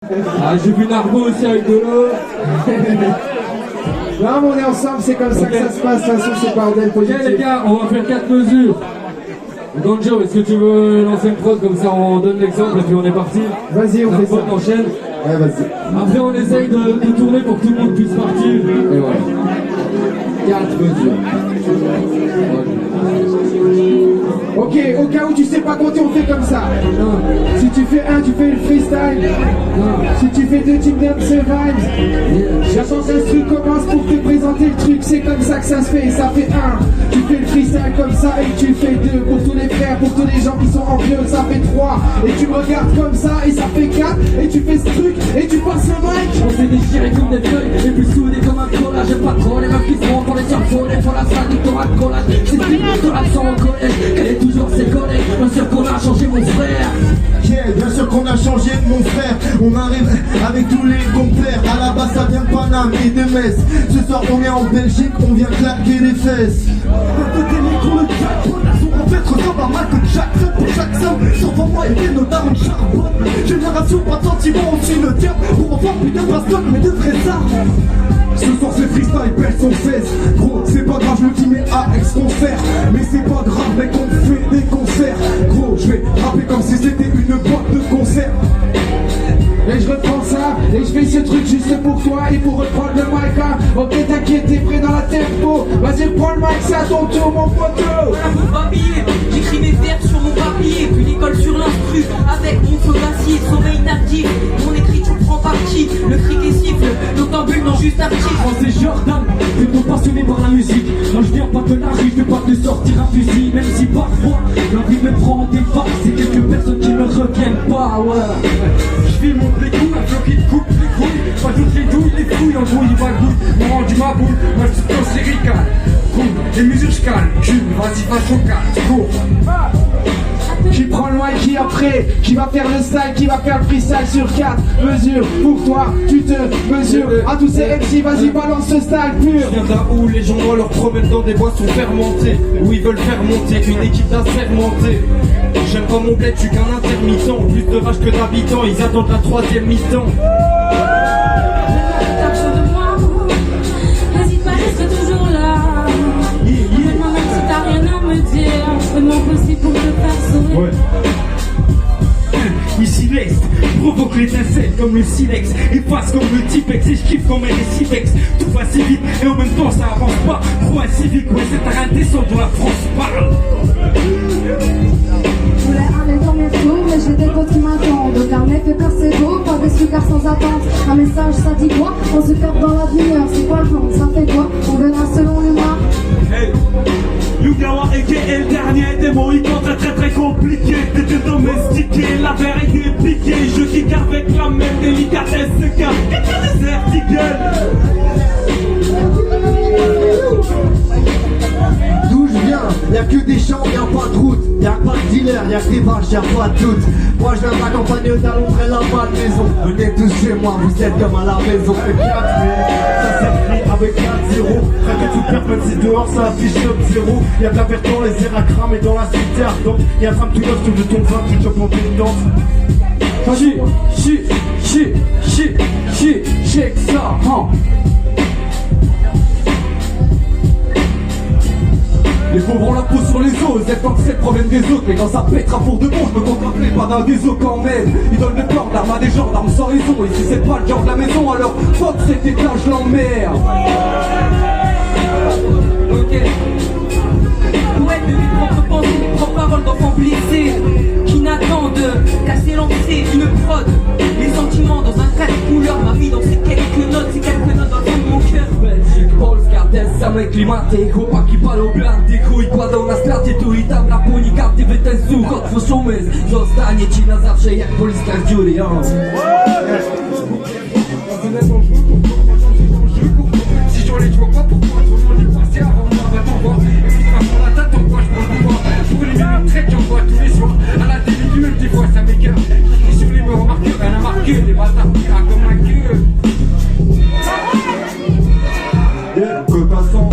Ah, j'ai vu Narbo aussi avec de l'eau. Non, mais on est ensemble, c'est comme ça que ça se passe. De toute façon, c'est bordel positif. Ok, les gars, on va faire 4 mesures. Gonjo, est-ce que tu veux lancer une prod comme ça on donne l'exemple et puis on est parti? Vas-y, on fait ça. On enchaîne. Ouais, vas-y. Après, on essaye de tourner pour que tout le monde puisse partir. Et voilà. 4 mesures. Ok, au cas où tu sais pas compter, on fait comme ça. Non. Si tu fais 1, tu fais le freestyle. Non. Si tu fais 2, tu me donnes ce vibes. J'attends que ce truc commence pour te présenter le truc. C'est comme ça que ça se fait. Ça fait 1, tu fais le freestyle comme ça. Et tu fais 2 pour tous les frères, pour tous les gens qui sont envieux. Ça fait 3, et tu me regardes comme ça. Et ça fait 4, et tu fais ce truc. Et tu passes le mic. On s'est déchiré comme des feuilles, et puis soudés comme un collage. J'aime pas trop les meufs qui sont pour les surfons, et pour la salle du thorax collage. C'est plus de l'accent en collège, qu'elle est toujours ses collègues. Bien sûr qu'on a changé mon frère. Yeah, bien sûr qu'on a changé mon frère. On arrive avec tous les compères. À la base ça vient de Paname et de Metz. Ce soir on est en Belgique, on vient claquer les fesses. En fait ressemble à Michael Jackson. Pour chaque somme, sans moi et bien notamment charbonne. Génération pas de sentiments, on suit le terme. Pour enfants plus de baston mais de vraies armes. Ce soir c'est freestyle, perd son 16. Gros, c'est pas grave, je me dis mais à ex-concert. Mais c'est pas grave, mec, on fait des concerts. Gros, je vais rapper comme si c'était une boîte de concert. Et je reprends ça, et je fais ce truc juste pour toi et pour reprendre le mic. Hein. Ok, t'inquiète, t'es prêt dans la tempo. Vas-y, prends le mic, c'est à ton tour, mon poteau. Voilà mon papier, j'écris mes vers sur mon papier. Puis l'école sur l'instru, avec mon feu d'acier. Sommeil tardif, mon écriture prend parti. Le criquet siffle, l'octambule non juste actif. Moi c'est Jordan, t'es trop passionné par la musique. Moi je viens pas de la rue, je vais pas te sortir un fusil. Même si parfois l'envie me prend des farces. C'est quelques personnes qui me reviennent pas, ouais. Je vis mon dégoût, un flow qui te coupe les couilles. Pas toutes les douilles, les fouilles, en gros il va le bout. M'ont rendu ma boule, moi je suis dans lyrical. Cool, les mesures je cale, cul, vas-y va ton calme, cours. Qui prend le mic, qui après, qui va faire le style, qui va faire le freestyle sur 4 mesures. Pour toi, tu te mesures. À tous ces MC, vas-y, balance ce style pur. Je viens d'un où les gens leur promènent dans des boissons fermentées, où ils veulent faire monter une équipe d'assermentés. J'aime pas mon bled, je suis qu'un intermittent. Plus de vaches que d'habitants, ils attendent la 3e mi-temps. Vas-y, pas, je serai toujours là. Maintenant, même si t'as rien à me dire, fais mon possible pour te faire sourire. Ouais. Ici l'Est, provoque l'étincelle comme le silex. Efface comme le Tipex et je kiffe comme un récipex. Tout va si vite et en même temps ça avance pas. Trop civique, ouais c'est un indécent dont la France parle. Je voulais aller dormir tôt, mais j'ai des potes qui m'attendent. Au carnet fait car c'est beau, pas des sucres sans attente. Un message ça dit quoi? On se perd dans la lumière, c'est quoi le fond? Ça fait quoi? On verra selon l'humain. Hey, Yugawa aka le dernier des mots il compte très très compliqué. T'étais domestiqué, la vérité est piquée. Je kick avec la même délicatesse de cas. Des articles. D'où je viens, y'a que des champs, y'a pas de route. Y'a pas de dealer, y'a que des vaches, y'a pas de doute. Moi je viens de la campagne d'Alondre la maison. Venez tous chez moi, vous êtes comme à la maison. Fait 4 ça s'écrit avec 4-0. Près de tout perdre, même si dehors ça affiche 9-0. Y'a de la perte dans les airs à cramer dans la cité ardente. Y'a un drame tout neuf, tout de ton vin, tout chope en pénitence. Check ça, hein. Les pauvres ont la peau sur les os, elles pensent que c'est le problème des autres. Mais quand ça pètera pour de bon, je me contemplais pas d'un des os quand même. Ils donnent des plans d'armes à des gendarmes sans raison. Et si c'est pas le genre de la maison, alors fuck cet état, je l'emmerde. Ok. Poète de mes propres pensées, mes propres paroles d'enfants blessés qui n'attendent qu'à s'élancer une prod. Les sentiments dans un trait de couleur, ma vie dans ces quelques notes dans le fond de mon cœur. Belgique, Polska, samej klimaty. Chłopaki palą blanty, chuj kładą na straty. Tu i tam na puni kaptywy ten słuch otwórz umysł. Zostanie ci na zawsze jak po listach dziury. Si je les vois pas, pourquoi tout le monde est passé avant moi, va t'en voir. Et puis ma sur la tête, en quoi je prends le pouvoir. Pour les minutes traits, j'en vois tous les soirs. À la demi-lune, des fois ça m'écarte. Et sur les morts marqués, rien à marquer. Les bâtards qui racontent comme ma queue. Que passant,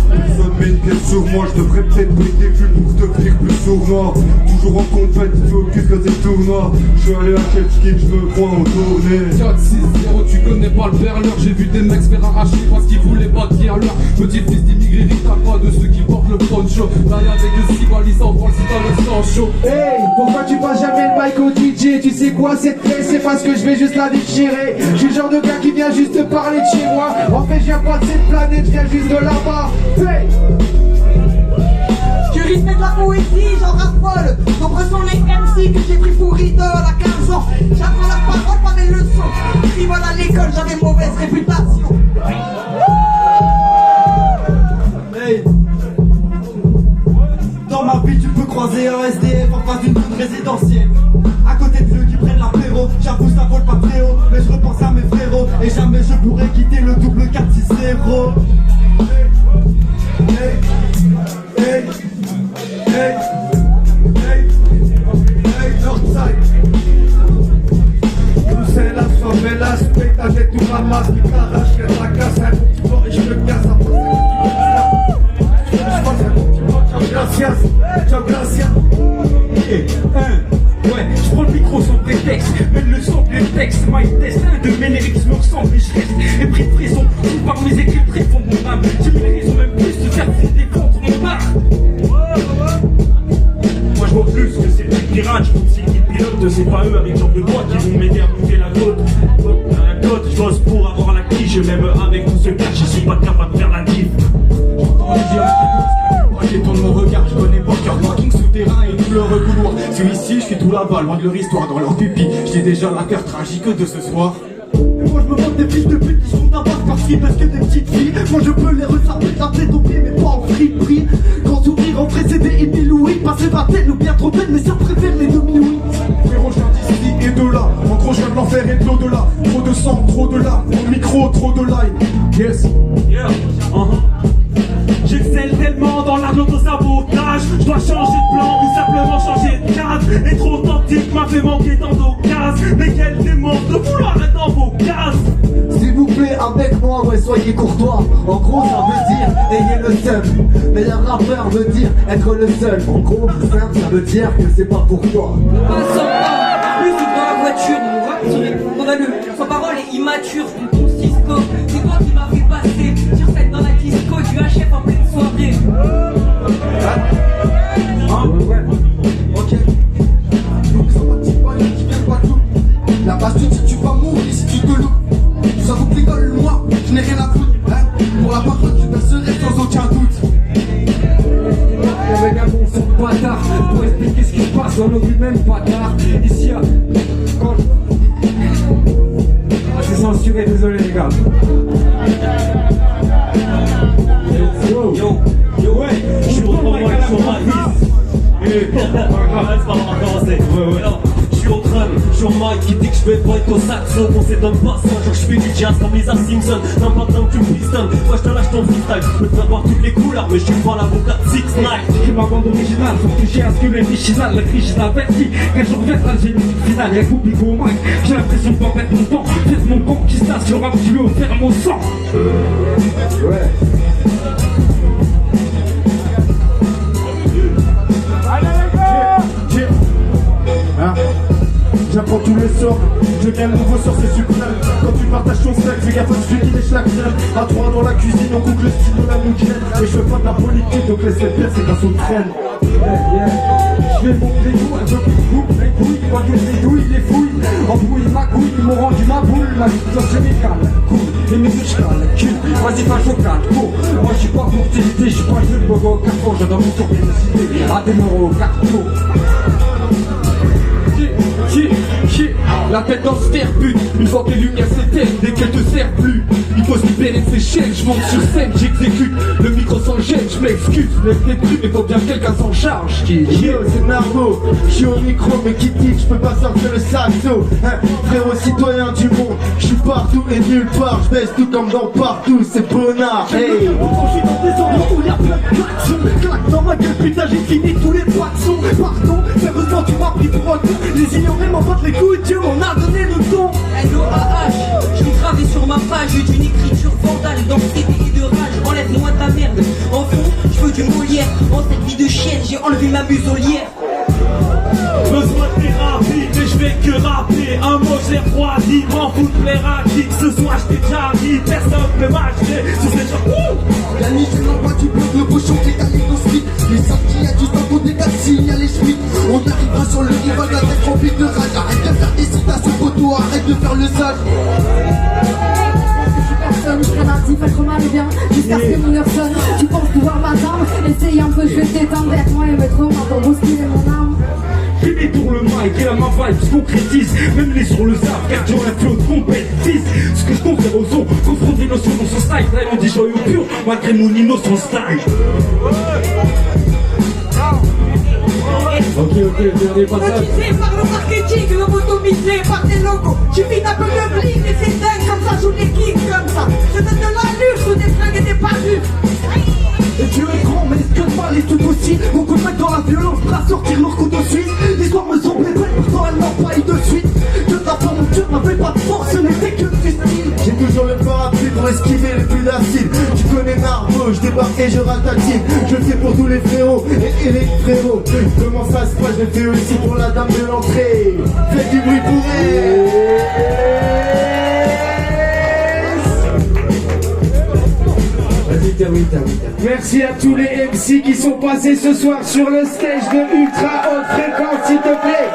personne met une pièce sur moi. Je devrais peut-être péter plus pour devenir plus sournois. noir. Toujours en compète, focus que c'est tournoi. Je suis allé à quel skip, je me prends en tournée. 4-6-0, tu connais pas le perleur. J'ai vu des mecs se faire arracher parce qu'ils voulaient pas dire leur. Petit fils d'immigré, t'as pas de ceux qui portent le poncho. Là y'a avec le cibal, ils s'en branlent si t'as le sang chaud. Hey, pourquoi tu passes jamais le mic au DJ? Tu sais quoi, cette pièce, c'est parce que je vais juste la déchirer. Je suis le genre de gars qui vient juste te parler de chez moi. En fait, je viens pas de cette planète, je viens juste de là-bas. Hey! Tu respectes la poésie, j'en raffole. Nombreux sont les MC que j'ai pris pour idole à 15 ans. J'apprends la parole, pas mes leçons. Rivale à l'école, j'avais mauvaise réputation. Hey. Dans ma vie tu peux croiser un SDF en face d'une zone résidentielle. À côté de ceux qui prennent l'apéro, j'avoue ça vole pas très haut. Mais je repense à mes frérots et jamais je pourrais quitter le double 4-6-0. Hey, hey, hey, hey, hey, Northside. Nous c'est la somme et l'aspect, avec tout ma masse qui t'arrache, qu'elle la casse, un petit peu et je me casse après Gracias, ciao gracias. Ouais, je prends le micro sans prétexte, même le son du texte, my test, un de mes lyrics me ressemble et je reste épris de prison, tout par mes écrits font mon âme, j'ai mis les raisons même plus de faire défendre mon art. Moi je vois plus que ces petits pirates, je trouve que c'est les pilotes, c'est pas eux avec genre de bois qui vont m'aider à monter la côte. La côte, je bosse pour avoir la quiche, même avec tout ce cash, je suis pas capable de faire la diff. J'entends les dire, tourne mon regard, je connais pas cœur parking souterrain et tout leur couloir. Si ici, je suis tout là-bas, loin de leur histoire, dans leur pupille. J'ai déjà l'affaire tragique de ce soir. Et moi je me montre des fils de pute qui sont d'abord parce qu'ils parce que des petites filles. Moi je peux les ressaper, la tête au pied mais pas en friperie. Quand sourire en précédé et des louis, passer ma tête ou bien trop belle mais ça préfère les demi-louis. Frérot, je viens d'ici et de là. En gros, je viens de l'enfer et de l'au-delà. Trop de sang, trop de larmes. Mon micro, trop de line. Yes. Yeah, J'excelle tellement dans l'art de l'auto-sabotage. Je dois changer de plan ou simplement changer de cadre. Et trop authentique m'a fait manquer tant d'occasions. Mais quel démon de vouloir être dans vos cases. S'il vous plaît avec moi, ouais soyez courtois. En gros ça veut dire ayez le seum. Mais un rappeur veut dire être le seul. En gros simple ça veut dire que c'est pas pour toi. Plus dans la voiture, on a le sans parole et immature, ton Cisco. C'est toi qui m'as fait passer sur scène dans la disco du HF en pleine soirée. Ok. Donc ça va petit pas, tu viens pas tout. La base tu dis tu vas mourir si tu te loupes. Ça vous rigole, moi, je n'ai rien à foutre. Hein. Pour la parole, je percerai sans aucun doute. Avec un bon son de bâtard pour expliquer ce qui se passe dans nos vies, même bâtard. Ici, quand c'est censuré, désolé les gars. Yo, ouais, je suis au train de sur ma je suis au train, je suis en mic qui dit que je vais pas être au saxo. On s'étonne pas, c'est un jour que je fais du jazz comme Lisa Simpson. T'as pas besoin que tu me pistonnes, moi je te lâche ton freestyle. Je peux te faire voir toutes les couleurs, mais je suis pas l'avocat de 6 9. J'écris ma bande originale, faut toucher à ce que les originales, la triche averti. Qu'un jour viendra, j'ai une musique finale, y'a public au mic. J'ai l'impression de pas mettre mon temps, faites mon conquistation, rap, je lui ai offert mon sang. Ouais. J'apprends tous les sorts, je viens de nouveau sur ces sucrales. Quand tu partages ton steak, fais gaffe à celui qui lèche la crème. À 3 dans la cuisine, on coupe le style de la mouquette. Et je fais pas de la politique, donc laisse les pièces, c'est grâce aux traînes. Je vais montrer vous un peu plus fou, les couilles, pas que les douilles, les fouilles. Embrouille ma couille, ils m'ont rendu ma boule. Ma vie générale, cool, et mes muscles, cul. Vas-y, pas choquante, cool. Moi je suis pas pour t'hésiter, je suis pas le bobo au carrefour. J'adore vous tourner de cité, à des moraux au carrefour. La tête dans ce terre-but, une fois que les lumières s'éteignent, dès qu'elles te servent plus, il faut se libérer de ses chaînes, je monte sur scène, j'exécute, le micro sans gêne, je m'excuse, mais plus, mais faut bien que quelqu'un s'en charge. Yo, c'est Narbo, je suis au micro, mais qui dit que je peux pas sortir le saxo, hein, frérot citoyen du monde, je suis partout et nulle part, je baisse tout comme dans partout, c'est bonnard, hey. Quand je suis dans des endroits où y'a plein de klaxons, claque dans ma gueule, putain j'ai fini tous les poissons. Pardon, sérieusement tu m'as pris pour un con, les ignorés m'en battent les couilles, Dieu m'en a donné le ton. LOAH, je l'ai gravé sur ma page d'une écriture vandale, d'anxiété et de rage. Enlève-moi ta merde, en fond, je veux du Molière. En cette vie de chienne, j'ai enlevé ma muselière. Besoin de thérapie, mais je fais que rapper. Un mot j'ai refroidi, m'en fous de plaire à qui que ce soit, je t'ai déjà dit, personne peut m'acheter sur ces gens. La nuit je l'envoie du bloc, le bouchon qui est allé au speed. Les samedis y'a du temps des taxis, y'a les schmitts. On arrivera sur le rival, la tête remplie de rage. Arrête de faire des citations photo, arrête de faire le sale. Personne, je traîne un petit peu trop mal et bien jusqu'à ce que mon heure sonne. Tu penses pouvoir m'attendre? Essaye un peu, je vais t'étendre avec moi et me trop pour bousculer mon âme. Fini pour le mic et la ma vibe se concrétise. Même les sur le zap, car tu un flow de compétitrice. Ce que je confère aux sons, confronte des notions dans son style. Vraiment dit joyeux pur, malgré mon innocent style. Ok, dernier passage. Motivé par le marketing, lobotomisé par des logos. Suffit d'un peu de bling et c'est dingue comme ça, joue les kicks comme ça. Je donne de l'allure sous des fringues et des parures. Et Dieu est grand, mais ce que le mal est tout aussi. Beaucoup de mecs dans la violence, à sortir leur couteau suisse. L'histoire me semble belle, pourtant elle n'a pas eu de suite. Que t'as pas mon cœur, n'avait pas de force, ce n'était que du style. J'ai toujours le parapluie pour esquiver les pluies d'acide. Tu connais Narbo, je débarque et je ratatine. Je le fais pour tous les frérots et les frérots. Comment ça se passe, je le fais aussi pour la dame de l'entrée. Faites du bruit pour elle. Vas-y, termine. Merci à tous les MC qui sont passés ce soir sur le stage de Ultra Haute Fréquence, s'il te plaît.